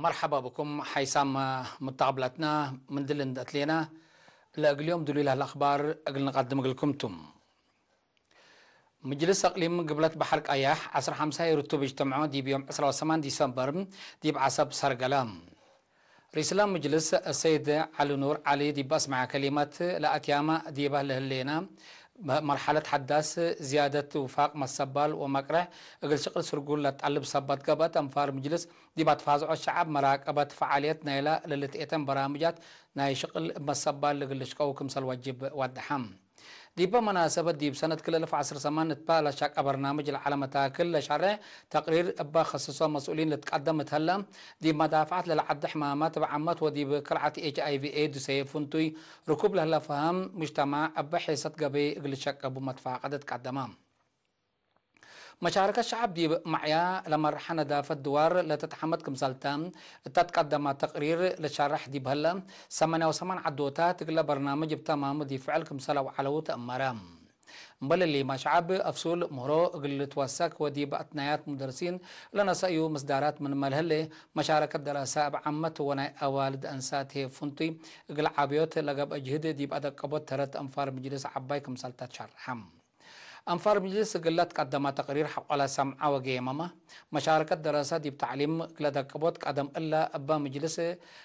مرحبا بكم حيسام متقابلتنا من دلن داتلينا اليوم دليل الأخبار أقل نقدم لكمتم. مجلس أقليم قبلت بحرك أياح 15 يرتب اجتمعوا دي بيوم 18 ديسمبر دي بعصب سرقلام. رئيس مجلس السيد علي نور علي دي بسمع كلمات لأتياما دي بهلهلينا مرحلة حداث زيادة وفاق مسبال ومقرح اقل شغل سرقول لتقلب سبات قبات انفار مجلس دي باتفازعو الشعب مراقبة فعاليات نايلة للتئتن برامجات ناي شغل مسبال لقل شقوكم سالواجب وادحام دي بمناسبة دي بسنة كل 1008 نتبالا شاك برنامج العالم تاكل شرع تقرير ابا خصصوا مسؤولين اللي تقدمت هلا دي مدافعات للعد حمامات بعمات ودي بكرعة HIV ايد سيفونتوي ركوب لهلا فهم مجتمع ابا حيصة قبي قل شاك ابو مدفع قد تقدمام مشاركة الشعب دي معيا لما رحنا دافة الدوار لتتحمد كمسالتان تتقدم تقرير لشرح دي بهلا 8 عدوتات تقل برنامج بتمام دي فعل كمسالة وعلو تأمرام بل اللي ما شعب أفصول مهرو قل توسك ودي بأتنايات مدرسين لنا سأيو مصدارات من ملهلة مشاركة دراسة بعمت وناي أوالد أنسات هي فنطي قل عابيوت لقب أجهد دي بأدق قبوت ترت أنفار مجلس عباي كمسالتات شرحم أنفار مجلس قلت قدم تقرير حق على سمع وقيمة مشاركة دراسات دي بتعليم قلت قبوت قدم إلا أبا مجلس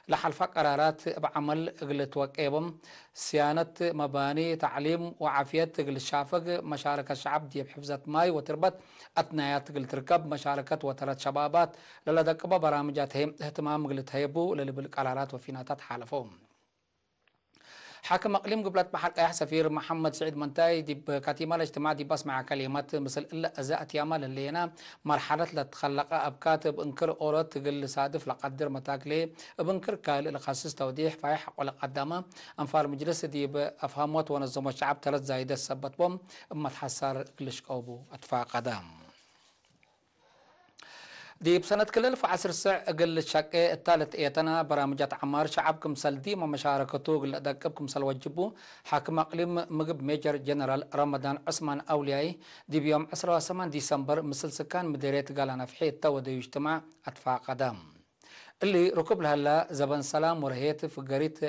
لحلف قرارات بعمل قلت وقيبم صيانة مباني تعليم وعافية قلت شافق مشاركة الشعب دي بحفظة ماي وتربط أثنايات قلت ركب مشاركة وترت شبابات للذا قبا برامجات اهتمام قلت هيبو للي بالقرارات وفيناتات حالفهم حاكم اقليم قبلت بحرق ايح سفير محمد سعيد منتاي دي بكاتيما الاجتماع دي بسمع كلمات مثل الا ازاءت يامال اللي هنا مرحله لتخلق ابكات بانكر اورات تقل صادف لقدر متاكلي بانكر كال الخصص توضيح فايح ولا قدامه انفار مجلس دي بافهامات ونظم الشعب ثلاث زايده سبت بهم اما تحسر كلش قوبو اتفاق قدام دي بسنة كل 10 ساعة أقل الشقة الثالث إيتنا برامجات عمار شعبكم سلدي ومشاركته قل أدقبكم سلوجبو حاكم أقليم مقب ميجر جنرال رمضان عثمان أولياي دي بيوم 18 ديسمبر مثل سكان مديرية قالنا في حيط ودي يجتمع أتفاق قدام اللي ركب لها زبن سلام ورهيت في قريت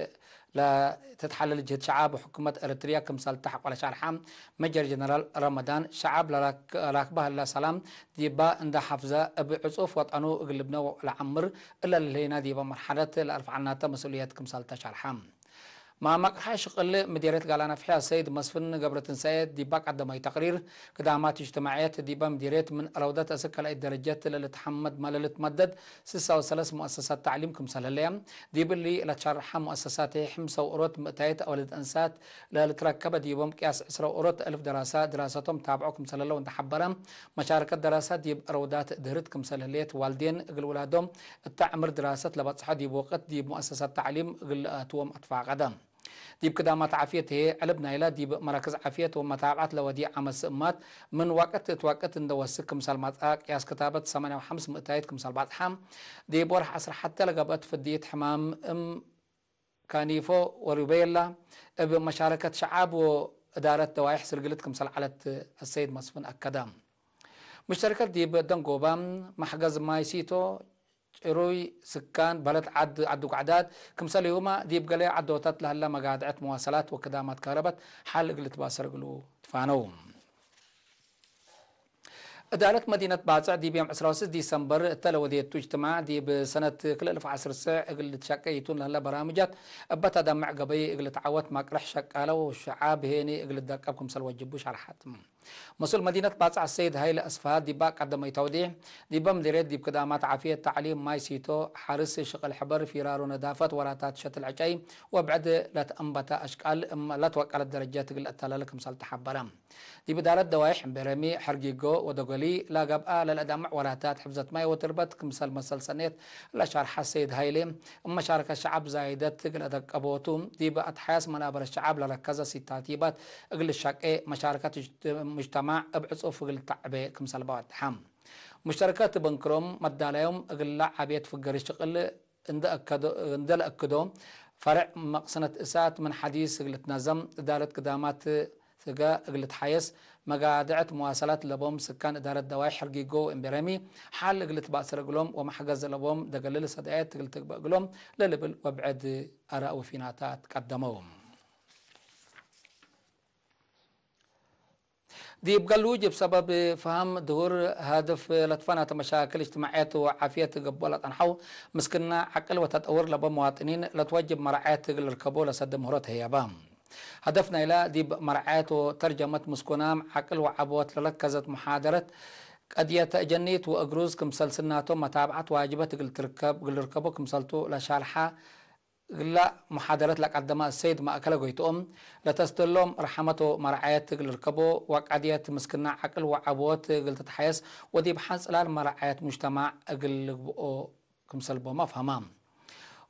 لا تتحلل جهة شعب وحكومة أريتريا كمثال تحق على شرحام مجر جنرال رمضان شعب راكبها لا سلام ديبا عند حفظة بعصوف وطنو قلبنا العمر إلا اللي هنا ديبا مرحلة الأرفع عناتا مسؤوليات كمثال تشرحام ما مقرح شغل مديرية قالنا فيها السيد مسفن قبرة سيد ديباك عندما تقرير قدامات اجتماعيات ديبا مديرية من روضة أسكال الدرجات اللي تحمد ما اللي تمدد 36 مؤسسات تعليم كمثال الليام ديب اللي لتشرحها مؤسسات حمسة وقروت مقتايت أولد أنسات اللي تركب ديبا مقياس 10 قروت 1000 دراسات دراستهم تابعوا كمثال الله وانت حبرم مشاركة دراسات ديب روضات دهرت كمثال الليت والدين قل ولادهم التعمر دراسات لبتصحى ديب وقت ديب مؤسسات تعليم قل توم أطفاء قدام ديب كدامات عافية هي علبنا إلى ديب مراكز عافية ومتابعات لوديع عمل سمات من وقت ندوسك مثال ماتاك ياس كتابة 85 مقتايد كمثال بعد حام ديب ورح أسرح حتى لقبت فدية حمام كانيفو وريبيلا بمشاركة شعب وإدارة دوائح سرقلت كمثال على السيد مسفن أكدام مشتركة ديب دنقوبام محجز مايسيتو روي سكان بلد عدو قعداد كمثال يوما ديب قلي عدوتات لهلا مقاعدات مواصلات وكدامات كهربت حال قلت باسر قلو تفانوم إدارة مدينة باطع دي بيوم 16 ديسمبر التلودية تجتمع دي بسنة كل 10 ساعة قلت شقيتون لهلا برامجات أبتا دمع قبي قلت عوت مقرح شقالة والشعاب هيني قلت داكبكم سلوى جبوش على حاتم مسؤول مدينة باطع السيد هايل أسفاد دي باق قدم توضيح دي بمديرية دي بكدامات عافية تعليم ماي سيتو حارس شغل حبر فرار ندافة وراتات شتل عجاي وبعد لا تأنبت أشكال لا توقع الدرجات قلت تلالكم سلت حبرام دي بدارة دوايح برمي حرقيقو ودقلي لا قبقى للأدمع وراتات حفظة ماي وتربت كمثال مسل سنيت لا شرح السيد هايلي مشاركة الشعب زايدت قل أدق أبوتوم دي بقت حياس منابر الشعب لركزة ستاتيبات قل الشاقي مشاركة مجتمع ابعصوف قل تعبي كمثال بعد حام مشتركات بنكروم مداليوم قل عبيت فقر الشغل اندل أكدوم فرع مقصنة إسات من حديث قل تنظم إدارة قدامات تجا قلت حيس مقادعت مواصلات لبوم سكان إدارة دواي حرقيقو إمبرامي حال قلت بأسر قلوم ومحجز لبوم دقلل صدقات قلت بقلوم للبل وبعد آراء وفيناتات قدموهم دي بقلوج بسبب فهم ظهور هدف لطفنة مشاكل اجتماعية وعافية قبولة أنحو مسكنا عقل وتطور لبوم مواطنين لتوجب مراعاة الركبو لسد مهرات هيابام هدفنا إلى دي مراعاة وترجمة مسكنام عقل وعبوت لركزت محاضرة قضية جنيت وأجروز كمسلسلناتو متابعة واجبات قل ركبو كمسلتو لشارحة لا محاضرات لك عندما السيد ما أكله قيتهم لتستلهم رحمته مرعاية الركبو وقعدية مسكنا عقل وعبوت قلت تحيس ودي بحنس الآن مرعاية مجتمع أقل كمسلبو ما فهمام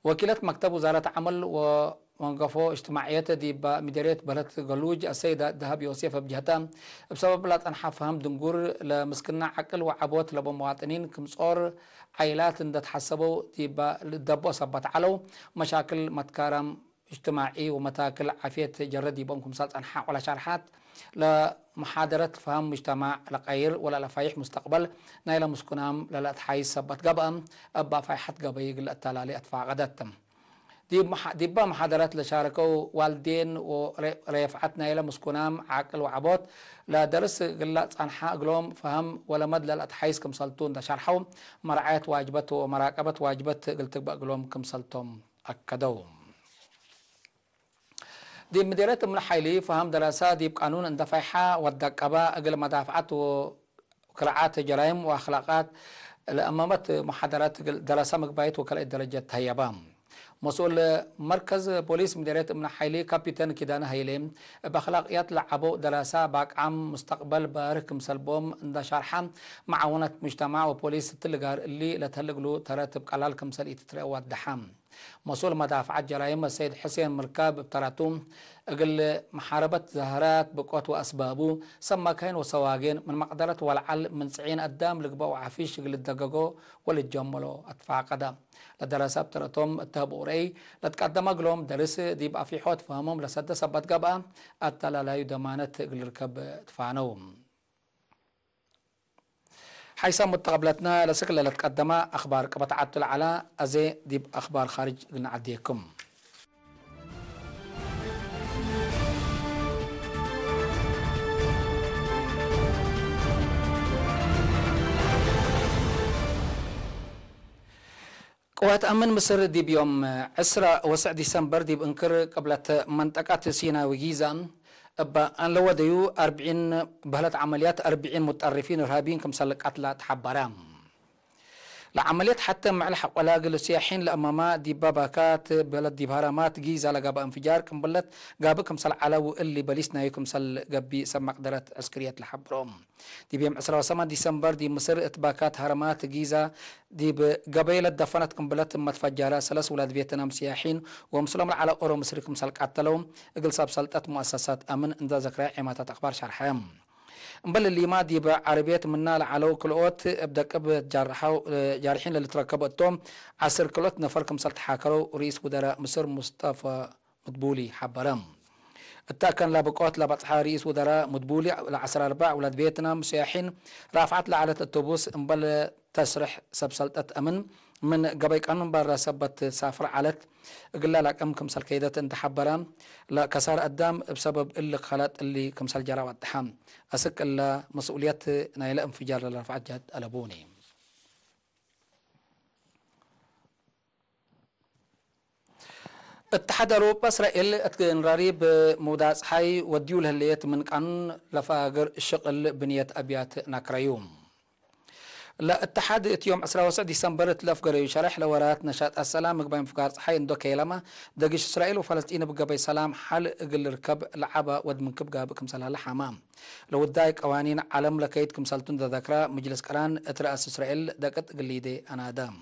وكيلة مكتب وزارة عمل وانقفوا اجتماعيات دي بمديرية بلد قلوج السيدة ذهب يوسف بجهتها بسبب لا تنحى فهم دنقور لمسكنا عقل وعبوت لبو مواطنين كمصور عائلات تحسبوا دي دبو صبت علو مشاكل متكارم اجتماعي ومتاكل عافية جرد يبونكم سالت أنحاء ولا شرحات لمحاضرة فهم مجتمع لقير ولا لفايح مستقبل نايلا مسكنام لا تحيس سبت قبأم أبا فايحت قبا يقل التالالي أدفع غدتم دي محاضرات لشاركوا والدين ورفعتنا إلى مسكنام عقل وعبوت لا درس قلت أنحاء قلوم فهم ولا مد لا تحيس كم سلطون دا شرحوا مرعاية واجبته ومراقبة واجبت قلت بقى قلوم كم سلطهم أكدوا دي مديرية من حيلي فهم دراسة دي بقانون اندفاعها والدقبة أقل مدافعات وقراءات جرائم وأخلاقات الأمامات محاضرات دراسة مقبايت وكلا درجة هيابام مسؤول مركز بوليس مديرية من حيلي كابتن كدان هيليم بأخلاقيات لعبو دراسة باك عام مستقبل بارك مسلبوم دا شرحة معاونة مجتمع وبوليس التلقار اللي لتهلقلو تراتب قلال كمسل يتترقوات دحام مسؤول مدافعات جرائم السيد حسين مركاب بتراتوم أقل محاربة زهرات بقوة وأسبابه سما كاين وسواقين من مقدرة والعل من 90 قدام لقبوا عفيش قل الدقاقو ولتجملوا أدفع قدام لدراسة بتراتوم التهبو رأي لتقدم أقلهم درس دي بقى في حوت فهمهم لسد سبت قبقى أتلا لا يدمانت قل ركب دفعنوهم حيث متقبلتنا لسكل لتقدم أخبار قبطعت على أزي دي أخبار خارج قلنا عديكم قوات أمن مصر دي بيوم 10 ديسمبر دي بانكر قبلت منطقة سيناء وجيزان أن لو ديو 40 بهلت عمليات 40 متطرفين إرهابيين كمسلقات لا تحبرام لعمليات حتى مع الحق ولا قل السياحين لأماما دي باباكات بلد دي بهرامات جيزة لقاب انفجار كمبلت قابكم سل علو اللي بليسنا يكم سل قبي سمع قدرت عسكريات لحبروم دي بيوم 10 ديسمبر دي مصر اتباكات هرمات جيزة دي بقبيلة دفنت كمبلت متفجرة 3 ولاد فيتنام سياحين ومسلم على أورو مصركم سل قتلهم اقل ساب سلطات مؤسسات أمن اندا ذكرى عماتات أخبار شرحهم بل اللي ما دي بعربيات منا لعلو كلوت ابدا قب جارحين اللي تركبوا التوم 10 كلوت نفركم سلط حاكرو رئيس وزراء مصر مصطفى مدبولي حبرم التاكن لابقوت لبطحا رئيس وزراء مدبولي العصر 4 ولاد فيتنام سياحين رافعت لعلة التوبوس بل تسرح سبسلطة أمن من قبل قانون برا سبت سافر علت قل لك كمسل كيدة انت حبران لا كسار قدام بسبب اللي خلات اللي كمسل جرى والدحام أسك إلا مسؤوليات نايل انفجار لرفعت جهد ألبوني اتحاد أوروبا إسرائيل اتنراري بموداس حي وديول هليت من قانون لفاقر الشغل بنية أبيات ناكريوم لا اتحاد يوم 10 ديسمبر تلفقر يشرح لورات نشاط السلام مقبين فقار صحي اندو كيلما دقش اسرائيل وفلسطين بقبي سلام حل اقل ركب لعبة ود من كب قابكم سلها لحمام لو دايك قوانين علم لكيتكم سلطون ذكرى مجلس قران اترأس اسرائيل دقت قليدي انا دام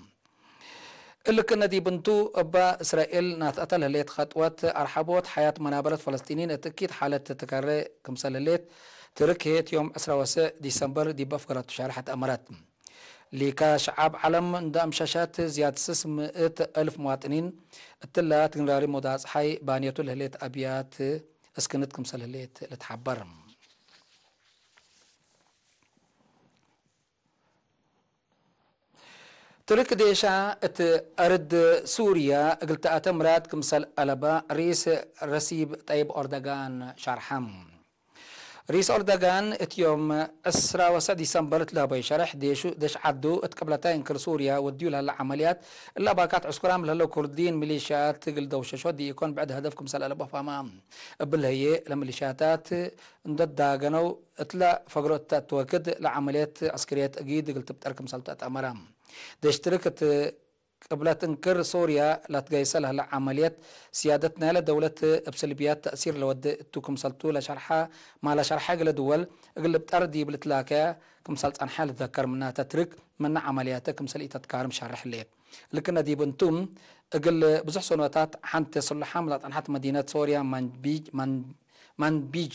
اللي كنا دي بنتو ابا اسرائيل ناتقتل هليت خطوات ارحبوت حياة منابرة فلسطينيين اتكيد حالة تكرر كمسال هليت ترك هيت يوم 10 ديسمبر دي بفقرة شارحة امارات ليكا شعب علم اندام شاشات زيادة 600,000 مواطنين التلات نراري موداس حي بانيتو الهليت أبيات اسكنتكم سلهليت لتحبر ترك ديشا أرد سوريا قلت أتمرات كمسل ألبا رئيس رسيب طيب أردوغان شرحم رئيس أردوغان اتيوم أسرا وسا ديسمبر تلابي شرح ديش عدو اتقبلتين كر سوريا وديولها العمليات إلا باكات عسكرام لهلو كردين ميليشيات تقل دوشة شو دي يكون بعد هدفكم سل ألبا فامام بالهي لميليشياتات ندد داغنو اتلا فقرات توكد لعمليات عسكريات أكيد قلت بتركم سلطات أمرام دشتركت قبل تنكر سوريا لا تقيس لها العمليات سيادتنا لدولة بسلبيات تأثير لود توكم سلطو لشرحها ما لا شرحها قل دول قل بتردي بلتلاكا كم سلط عن حال تذكر منها تترك من عملياتك كم سلي تتكارم شرح ليه لكن دي بنتم قل بزح سنواتات حنت صلح حملات عن حتى مدينة سوريا من بيج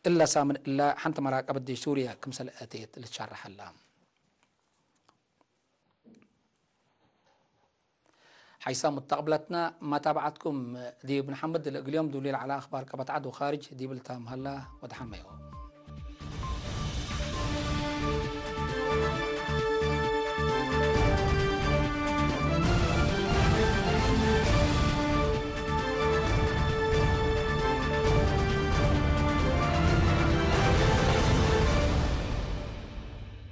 إلا سامن إلا حنت مراقبة دي سوريا كم سلقاتيت اللي تشرح الله حيث مستقبلتنا ما تابعتكم دي بن محمد اليوم دولي على أخبار كبت عدو خارج دي بلتام هلا ودحميو